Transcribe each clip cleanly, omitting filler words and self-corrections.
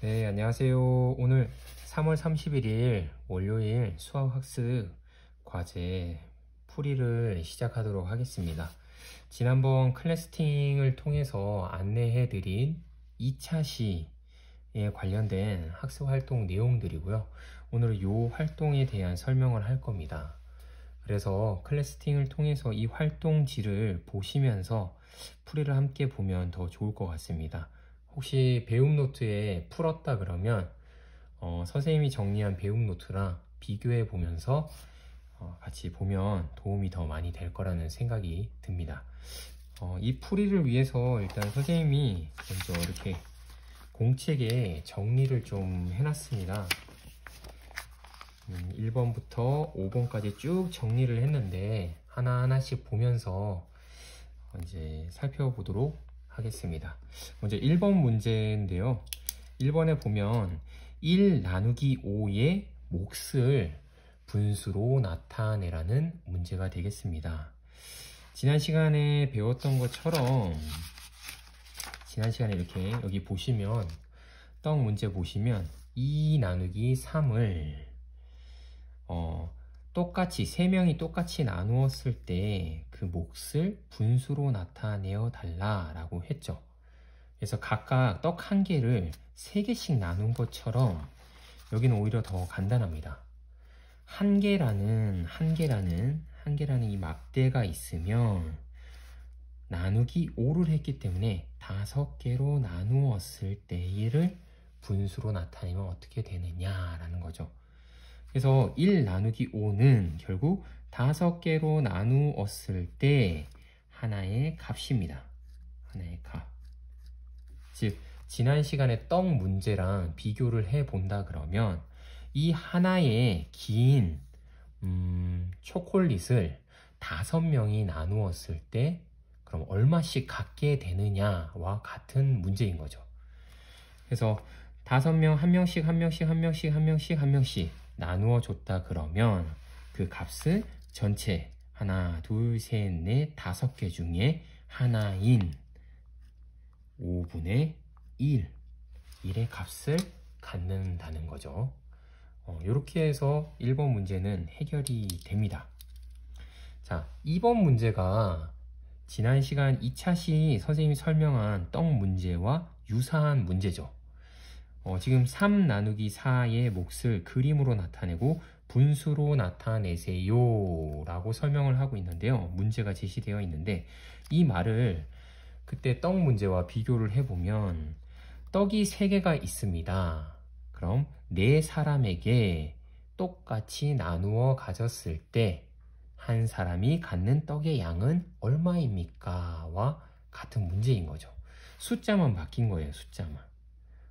네, 안녕하세요. 오늘 3월 31일 월요일 수학학습 과제 풀이를 시작하도록 하겠습니다. 지난번 클래스팅을 통해서 안내해드린 2차 시에 관련된 학습활동 내용들이고요. 오늘은 이 활동에 대한 설명을 할 겁니다. 그래서 클래스팅을 통해서 이 활동지를 보시면서 풀이를 함께 보면 더 좋을 것 같습니다. 혹시 배움 노트에 풀었다 그러면 선생님이 정리한 배움 노트랑 비교해 보면서 같이 보면 도움이 더 많이 될 거라는 생각이 듭니다. 이 풀이를 위해서 일단 선생님이 먼저 이렇게 공책에 정리를 좀 해놨습니다. 1번부터 5번까지 쭉 정리를 했는데 하나하나씩 보면서 이제 살펴보도록 하겠습니다. 먼저 1번 문제인데요. 1번에 보면 1 나누기 5의 몫을 분수로 나타내라는 문제가 되겠습니다. 지난 시간에 배웠던 것처럼 지난 시간에 이렇게 여기 보시면 떡 문제 보시면 2 나누기 3을 똑같이 3명이 똑같이 나누었을 때 그 몫을 분수로 나타내어 달라 라고 했죠. 그래서 각각 떡 한 개를 3개씩 나눈 것처럼 여기는 오히려 더 간단합니다. 한 개라는 이 막대가 있으면 나누기 5를 했기 때문에 5개로 나누었을 때를 분수로 나타내면 어떻게 되느냐라는 거죠. 그래서 1 나누기 5는 결국 5개로 나누었을 때 하나의 값입니다. 하나의 값. 즉, 지난 시간에 떡 문제랑 비교를 해본다 그러면 이 하나의 긴 초콜릿을 5명이 나누었을 때 그럼 얼마씩 갖게 되느냐와 같은 문제인 거죠. 그래서 5명, 한 명씩 나누어 줬다 그러면 그 값을 전체 하나, 둘, 셋, 넷, 5개 중에 하나인 5분의 1의 값을 갖는다는 거죠. 이렇게 해서 1번 문제는 해결이 됩니다. 자, 2번 문제가 지난 시간 2차 시 선생님이 설명한 떡 문제와 유사한 문제죠. 지금 3 나누기 4의 몫을 그림으로 나타내고 분수로 나타내세요 라고 설명을 하고 있는데요. 문제가 제시되어 있는데 이 말을 그때 떡 문제와 비교를 해보면 떡이 3개가 있습니다. 그럼 4사람에게 똑같이 나누어 가졌을 때 한 사람이 갖는 떡의 양은 얼마입니까? 와 같은 문제인 거죠. 숫자만 바뀐 거예요. 숫자만.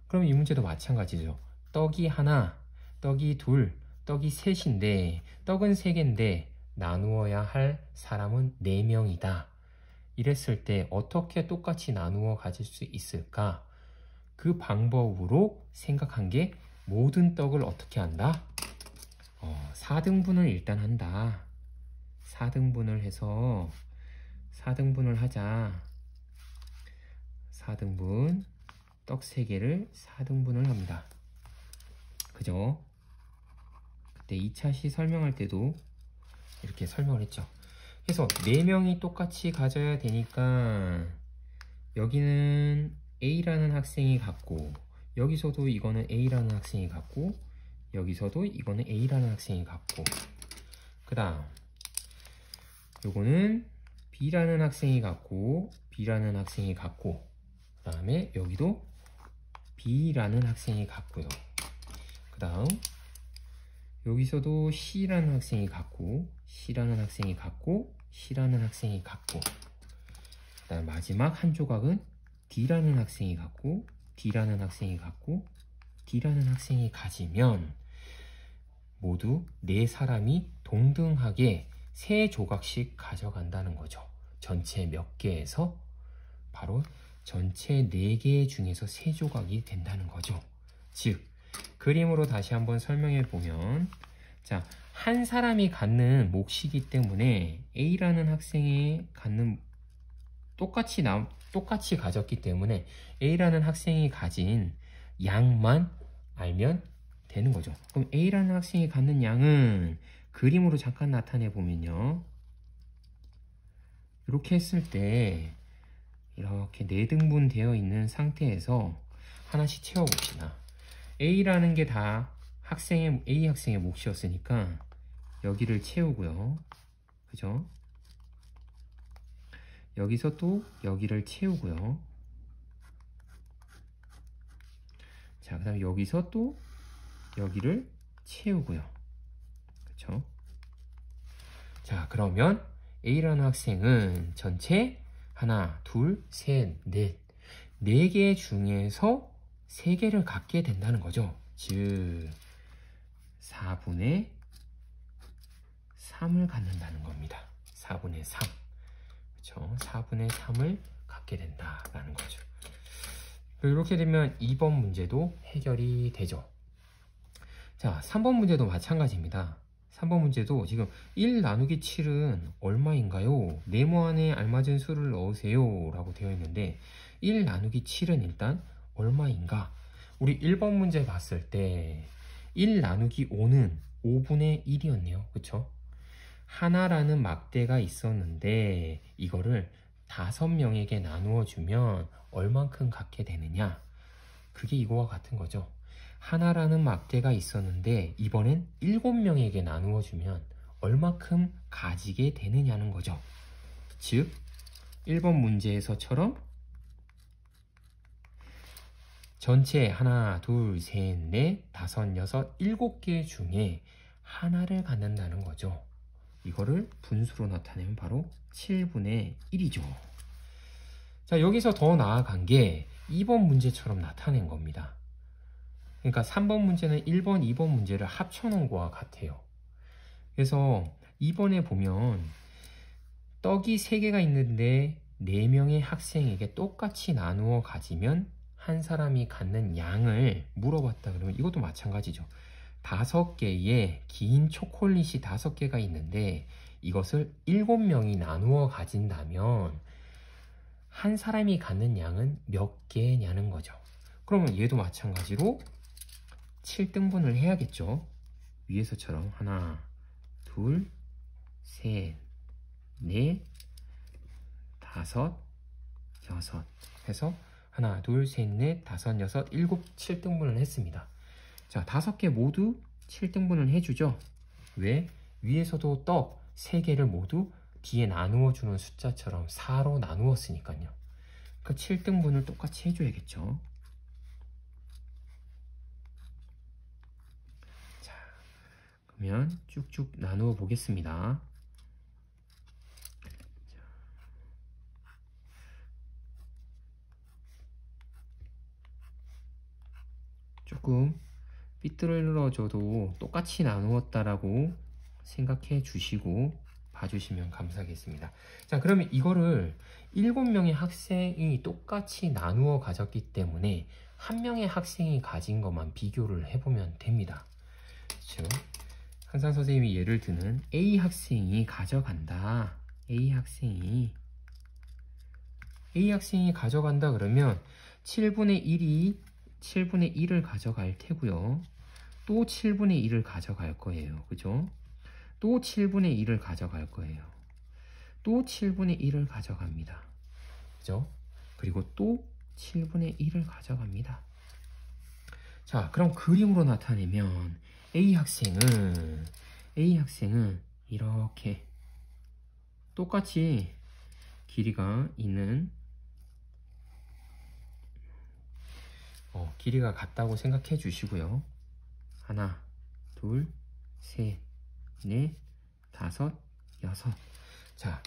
그럼 이 문제도 마찬가지죠. 떡이 하나, 떡이 둘, 떡이 셋인데 떡은 3개인데 나누어야 할 사람은 4명이다. 이랬을 때 어떻게 똑같이 나누어 가질 수 있을까? 그 방법으로 생각한 게 모든 떡을 어떻게 한다? 4등분을 일단 한다. 4등분을 해서 4등분을 하자. 4등분 떡 3개를 4등분을 합니다. 그죠? 그때 2차 시 설명할 때도 이렇게 설명을 했죠. 그래서 4명이 똑같이 가져야 되니까 여기는 A라는 학생이 갖고 여기서도 이거는 A라는 학생이 갖고 여기서도 이거는 A라는 학생이 갖고 그 다음 요거는 B라는 학생이 갖고 B라는 학생이 갖고 그 다음에 여기도 B라는 학생이 갖고요. 그 다음 여기서도 C라는 학생이 갖고 C라는 학생이 갖고 C라는 학생이 갖고 그 다음 마지막 한 조각은 D라는 학생이 갖고 D라는 학생이 갖고 D라는 학생이 가지면 모두 4사람이 동등하게 3조각씩 가져간다는 거죠. 전체 몇 개에서? 바로 전체 4개 중에서 3조각이 된다는 거죠. 즉 그림으로 다시 한번 설명해 보면 자, 한 사람이 갖는 몫이기 때문에 A라는 학생이 갖는 똑같이 가졌기 때문에 A라는 학생이 가진 양만 알면 되는 거죠. 그럼 A라는 학생이 갖는 양은 그림으로 잠깐 나타내 보면요. 이렇게 했을 때 이렇게 4등분 되어 있는 상태에서 하나씩 채워봅시다. A라는 게 다 A 학생의 몫이었으니까 여기를 채우고요. 그죠? 여기서 또 여기를 채우고요. 자, 그 다음에 여기서 또 여기를 채우고요. 그쵸? 자, 그러면 A라는 학생은 전체 하나, 둘, 셋, 넷, 4개 중에서 3개를 갖게 된다는 거죠. 즉 4분의 3을 갖는다는 겁니다. 4분의 3. 그렇죠? 4분의 3을 갖게 된다라는 거죠. 이렇게 되면 2번 문제도 해결이 되죠. 자, 3번 문제도 마찬가지입니다. 3번 문제도 지금 1 나누기 7은 얼마인가요? 네모 안에 알맞은 수를 넣으세요 라고 되어 있는데 1 나누기 7은 일단 얼마인가? 우리 1번 문제 봤을 때 1 나누기 5는 5분의 1이었네요. 그쵸? 하나라는 막대가 있었는데 이거를 5명에게 나누어 주면 얼만큼 갖게 되느냐? 그게 이거와 같은 거죠. 하나라는 막대가 있었는데 이번엔 7명에게 나누어 주면 얼마큼 가지게 되느냐는 거죠. 즉 1번 문제에서처럼 전체 하나, 둘, 셋, 넷, 다섯, 여섯, 7개 중에 하나를 갖는다는 거죠. 이거를 분수로 나타내면 바로 7분의 1이죠. 자, 여기서 더 나아간 게 2번 문제처럼 나타낸 겁니다. 그러니까 3번 문제는 1번, 2번 문제를 합쳐놓은 거와 같아요. 그래서 2번에 보면 떡이 3개가 있는데 4명의 학생에게 똑같이 나누어 가지면 한 사람이 갖는 양을 물어봤다 그러면 이것도 마찬가지죠. 5개의 긴 초콜릿이 5개가 있는데 이것을 7명이 나누어 가진다면 한 사람이 갖는 양은 몇 개냐는 거죠. 그러면 얘도 마찬가지로 7등분을 해야겠죠. 위에서처럼 하나, 둘, 셋, 넷, 다섯, 여섯 해서 하나, 둘, 셋, 넷, 다섯, 여섯, 일곱, 7등분을 했습니다. 자, 5개 모두 7등분을 해주죠. 왜? 위에서도 떡 3개를 모두 뒤에 나누어주는 숫자처럼 4로 나누었으니까요. 그러니까 7등분을 똑같이 해줘야겠죠. 자, 그러면 쭉쭉 나누어 보겠습니다. 조금 삐뚤어져도 똑같이 나누었다라고 생각해 주시고 봐주시면 감사하겠습니다. 자, 그러면 이거를 7명의 학생이 똑같이 나누어 가졌기 때문에 한 명의 학생이 가진 것만 비교를 해보면 됩니다. 그렇죠? 항상 선생님이 예를 드는 A 학생이 가져간다. A 학생이 가져간다 그러면 7분의 1을 가져갈 테고요. 또 7분의 1을 가져갈 거예요. 그죠? 또 7분의 1을 가져갈 거예요. 또 7분의 1을 가져갑니다. 그죠? 그리고 또 7분의 1을 가져갑니다. 자, 그럼 그림으로 나타내면 A 학생은 이렇게 똑같이 길이가 있는 길이가 같다고 생각해 주시고요. 하나, 둘, 셋, 넷, 다섯, 여섯. 자,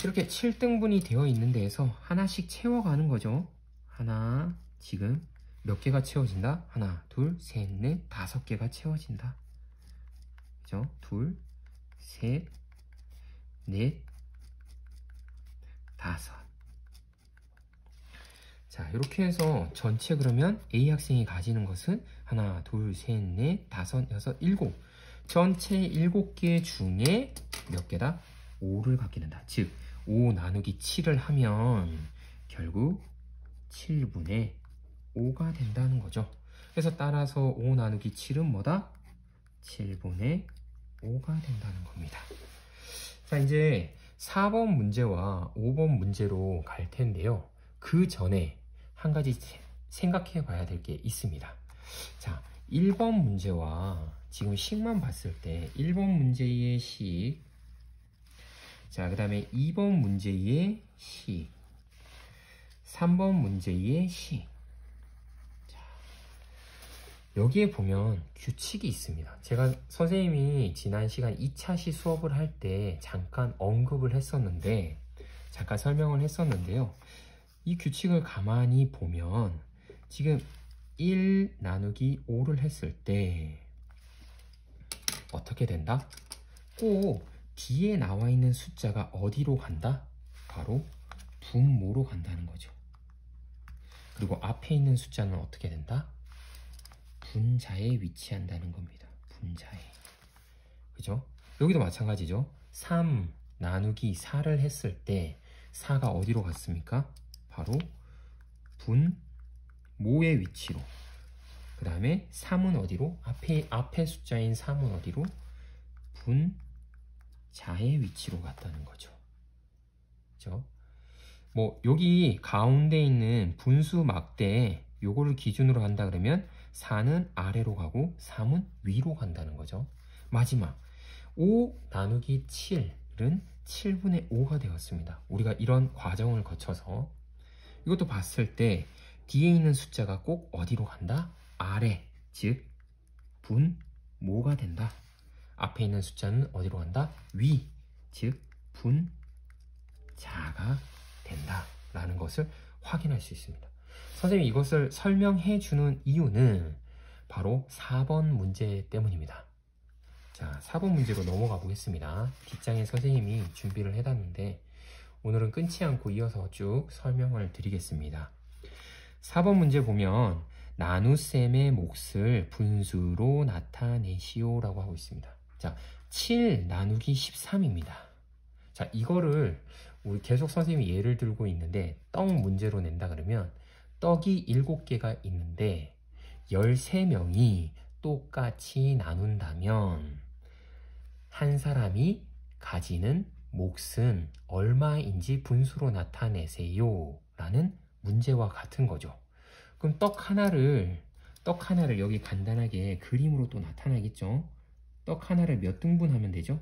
이렇게 7등분이 되어 있는 데에서 하나씩 채워가는 거죠. 하나, 지금 몇 개가 채워진다? 하나, 둘, 셋, 넷, 5개가 채워진다. 그죠? 둘, 셋, 넷, 다섯. 자, 이렇게 해서 전체 그러면 A 학생이 가지는 것은 하나, 둘, 셋, 넷, 다섯, 여섯, 7. 전체 7개 중에 몇 개다? 5를 갖게 된다. 즉, 5 나누기 7을 하면 결국 7분의 5가 된다는 거죠. 그래서 따라서 5 나누기 7은 뭐다? 7분의 5가 된다는 겁니다. 자, 이제 4번 문제와 5번 문제로 갈 텐데요. 그 전에 한 가지 생각해 봐야 될 게 있습니다. 자, 1번 문제와 지금 식만 봤을 때 1번 문제의 식, 자, 그 다음에 2번 문제의 식, 3번 문제의 식. 자, 여기에 보면 규칙이 있습니다. 제가 선생님이 지난 시간 2차시 수업을 할 때 잠깐 언급을 했었는데, 잠깐 설명을 했었는데요. 이 규칙을 가만히 보면 지금 1 나누기 5를 했을 때 어떻게 된다? 꼭 뒤에 나와 있는 숫자가 어디로 간다? 바로 분모로 간다는 거죠. 그리고 앞에 있는 숫자는 어떻게 된다? 분자에 위치한다는 겁니다. 분자에. 그죠? 여기도 마찬가지죠. 3 나누기 4를 했을 때 4가 어디로 갔습니까? 바로 분모의 위치로. 그 다음에 3은 어디로? 앞에 숫자인 3은 어디로? 분자의 위치로 갔다는 거죠. 그죠? 뭐 여기 가운데 있는 분수 막대 요거를 기준으로 한다 그러면 4는 아래로 가고 3은 위로 간다는 거죠. 마지막 5 나누기 7은 7분의 5가 되었습니다. 우리가 이런 과정을 거쳐서 이것도 봤을 때 뒤에 있는 숫자가 꼭 어디로 간다? 아래, 즉 분모가 된다. 앞에 있는 숫자는 어디로 간다? 위, 즉 분자가 된다 라는 것을 확인할 수 있습니다. 선생님이 이것을 설명해 주는 이유는 바로 4번 문제 때문입니다. 자, 4번 문제로 넘어가 보겠습니다. 뒷장에 선생님이 준비를 해놨는데 오늘은 끊지 않고 이어서 쭉 설명을 드리겠습니다. 4번 문제 보면 나눗셈의 몫을 분수로 나타내시오 라고 하고 있습니다. 자, 7 나누기 13입니다. 자, 이거를 우리 계속 선생님이 예를 들고 있는데 떡 문제로 낸다 그러면 떡이 7개가 있는데 13명이 똑같이 나눈다면 한 사람이 가지는 몫은 얼마인지 분수로 나타내세요 라는 문제와 같은 거죠. 그럼 떡 하나를 여기 간단하게 그림으로 또 나타나겠죠. 떡 하나를 몇 등분하면 되죠?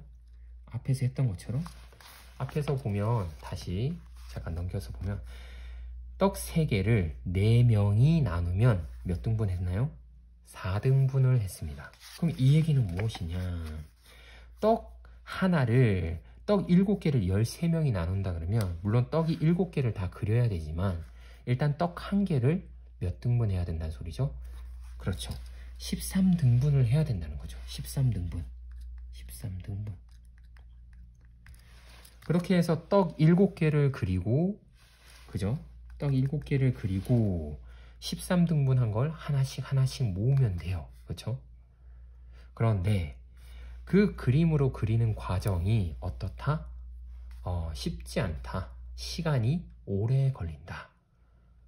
앞에서 했던 것처럼 앞에서 보면 다시 잠깐 넘겨서 보면 떡 3개를 4명이 나누면 몇 등분 했나요? 4등분을 했습니다. 그럼 이 얘기는 무엇이냐? 떡 7개를 13명이 나눈다 그러면 물론 떡이 7개를 다 그려야 되지만 일단 떡 1개를 몇 등분 해야 된다는 소리죠? 그렇죠. 13등분을 해야 된다는 거죠. 13등분. 그렇게 해서 떡 7개를 그리고, 그죠? 떡 7개를 그리고 13등분 한 걸 하나씩 모으면 돼요. 그렇죠? 그런데 그 그림으로 그리는 과정이 어떻다? 쉽지 않다. 시간이 오래 걸린다.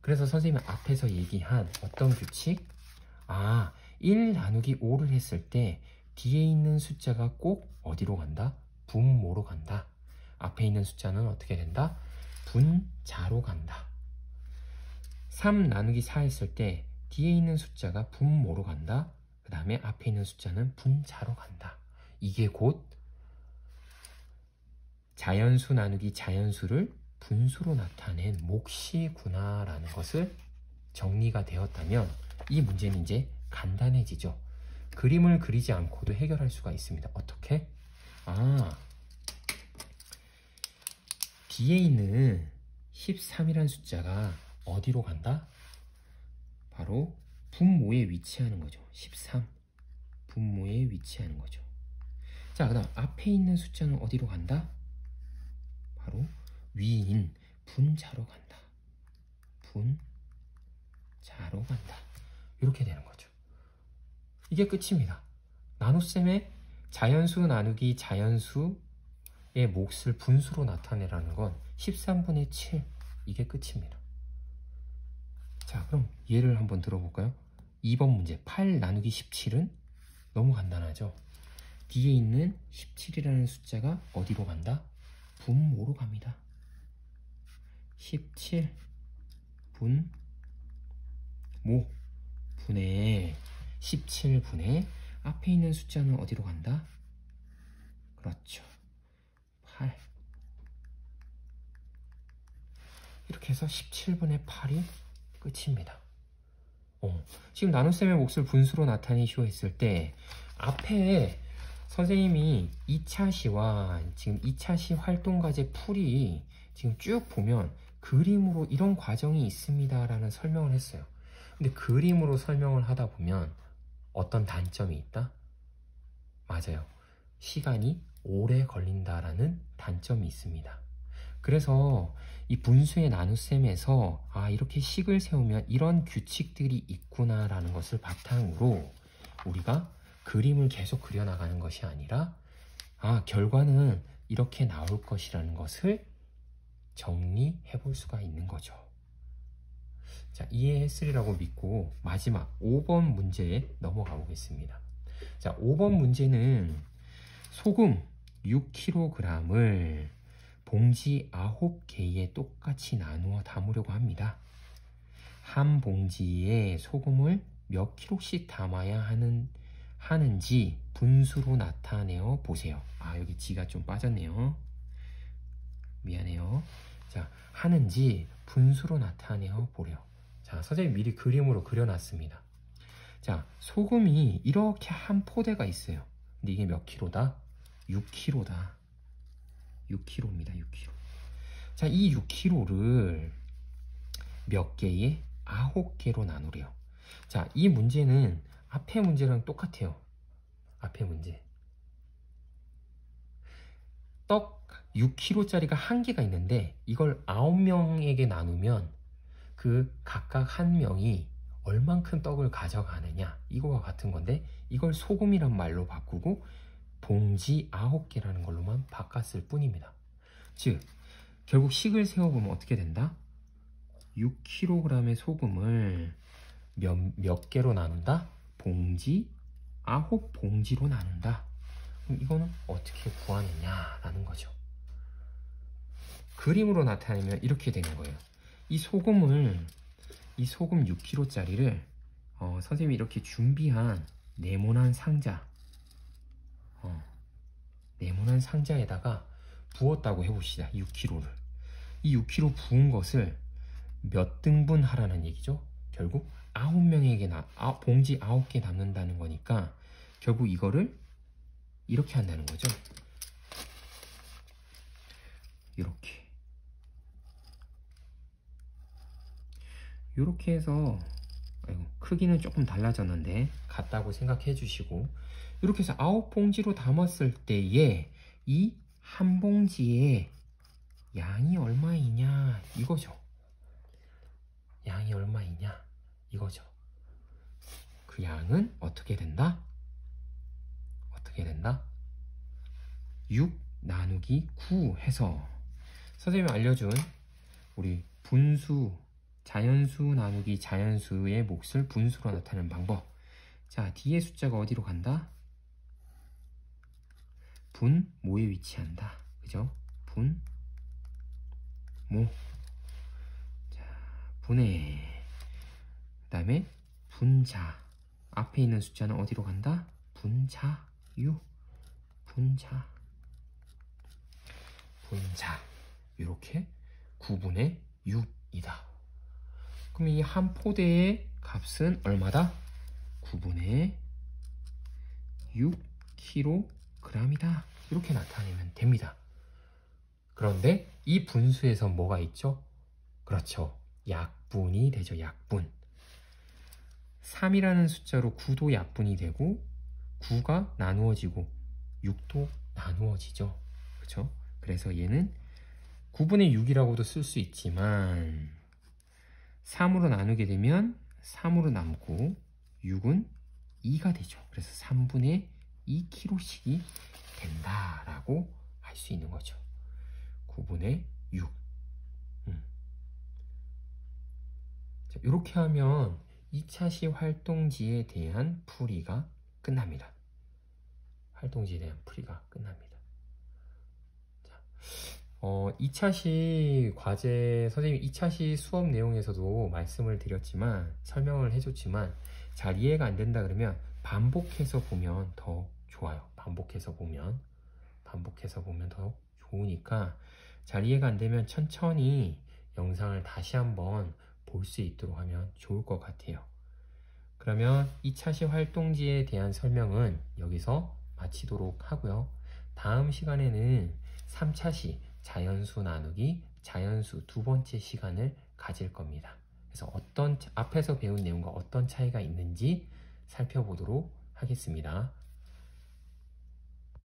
그래서 선생님이 앞에서 얘기한 어떤 규칙? 1 나누기 5를 했을 때 뒤에 있는 숫자가 꼭 어디로 간다? 분모로 간다. 앞에 있는 숫자는 어떻게 된다? 분자로 간다. 3 나누기 4 했을 때 뒤에 있는 숫자가 분모로 간다. 그 다음에 앞에 있는 숫자는 분자로 간다. 이게 곧 자연수 나누기 자연수를 분수로 나타낸 몫이구나 라는 것을 정리가 되었다면 이 문제는 이제 간단해지죠. 그림을 그리지 않고도 해결할 수가 있습니다. 어떻게? 뒤에 있는 13이라는 숫자가 어디로 간다? 바로 분모에 위치하는 거죠. 13 분모에 위치하는 거죠. 자, 그 다음 앞에 있는 숫자는 어디로 간다? 바로 위인 분자로 간다. 분자로 간다. 이렇게 되는 거죠. 이게 끝입니다. 나눗셈의 자연수 나누기 자연수의 몫을 분수로 나타내라는 건 13분의 7 이게 끝입니다. 자, 그럼 예를 한번 들어볼까요? 2번 문제 8 나누기 17은 너무 간단하죠. 뒤에 있는 17이라는 숫자가 어디로 간다? 분모로 갑니다. 17 분모 분의 17분의 앞에 있는 숫자는 어디로 간다? 그렇죠. 8. 이렇게 해서 17분의 8이 끝입니다. 지금 나눗셈의 몫을 분수로 나타내시오 했을 때 앞에 선생님이 2차 시와 지금 2차 시 활동과제 풀이 지금 쭉 보면 그림으로 이런 과정이 있습니다 라는 설명을 했어요. 근데 그림으로 설명을 하다 보면 어떤 단점이 있다? 맞아요. 시간이 오래 걸린다라는 단점이 있습니다. 그래서 이 분수의 나눗셈에서 이렇게 식을 세우면 이런 규칙들이 있구나 라는 것을 바탕으로 우리가 그림을 계속 그려나가는 것이 아니라 결과는 이렇게 나올 것이라는 것을 정리해 볼 수가 있는 거죠. 자, 이해했으리라고 믿고 마지막 5번 문제에 넘어가 보겠습니다. 자, 5번 문제는 소금 6kg을 봉지 9개에 똑같이 나누어 담으려고 합니다. 한 봉지에 소금을 몇 킬로씩 담아야 하는지 분수로 나타내어 보세요. 여기 지가 좀 빠졌네요. 미안해요. 자, 하는지 분수로 나타내어 보래요. 자, 선생님 미리 그림으로 그려놨습니다. 자, 소금이 이렇게 한 포대가 있어요. 근데 이게 몇 킬로다? 6kg다. 6kg입니다. 6kg. 자, 이 6kg를 몇 개에 9개로 나누래요. 자, 이 문제는 앞에 문제랑 똑같아요. 앞에 문제. 떡 6kg짜리가 한 개가 있는데 이걸 9명에게 나누면 그 각각 한 명이 얼만큼 떡을 가져가느냐 이거와 같은 건데 이걸 소금이란 말로 바꾸고 봉지 9개라는 걸로만 바꿨을 뿐입니다. 즉 결국 식을 세워보면 어떻게 된다? 6kg의 소금을 몇 개로 나눈다? 봉지 9봉지로 나눈다. 그럼 이거는 어떻게 구하느냐라는 거죠. 그림으로 나타내면 이렇게 되는 거예요. 이 소금 6kg짜리를 선생님이 이렇게 준비한 네모난 상자 네모난 상자에다가 부었다고 해봅시다. 6kg를. 이 6kg 부은 것을 몇 등분 하라는 얘기죠. 결국 9명에게 봉지 9개 남는다는 거니까 결국 이거를 이렇게 한다는 거죠. 이렇게 해서 크기는 조금 달라졌는데 같다고 생각해 주시고 이렇게 해서 9봉지로 담았을 때에 이 한 봉지에 양이 얼마이냐 이거죠. 양이 얼마이냐 이거죠. 그 양은 어떻게 된다? 6 나누기 9 해서 선생님이 알려준 우리 분수 자연수 나누기 자연수의 몫을 분수로 나타내는 방법. 자, 뒤에 숫자가 어디로 간다? 분모에 위치한다. 그죠? 분모. 자, 분해. 그 다음에 분자. 앞에 있는 숫자는 어디로 간다? 분자유. 분자. 이렇게 9분의 6이다. 그럼 이 한 포대의 값은 얼마다? 9분의 6kg이다. 이렇게 나타내면 됩니다. 그런데 이 분수에서 뭐가 있죠? 그렇죠. 약분이 되죠. 약분. 3이라는 숫자로 9도 약분이 되고 9가 나누어지고 6도 나누어지죠. 그렇죠? 그래서 얘는 9분의 6이라고도 쓸 수 있지만 3으로 나누게 되면 3으로 남고 6은 2가 되죠. 그래서 3분의 2kg씩이 된다라고 할 수 있는 거죠. 9분의 6. 자, 이렇게 하면 2차 시 활동지에 대한 풀이가 끝납니다. 활동지에 대한 풀이가 끝납니다. 자, 2차 시 과제, 선생님이 2차 시 수업 내용에서도 말씀을 드렸지만, 설명을 해줬지만, 잘 이해가 안 된다 그러면 반복해서 보면 더 좋아요. 반복해서 보면 더 좋으니까, 잘 이해가 안 되면 천천히 영상을 다시 한번 볼 수 있도록 하면 좋을 것 같아요. 그러면 2차 시 활동지에 대한 설명은 여기서 마치도록 하고요. 다음 시간에는 3차 시 자연수 나누기, 자연수 두 번째 시간을 가질 겁니다. 그래서 앞에서 배운 내용과 어떤 차이가 있는지 살펴보도록 하겠습니다.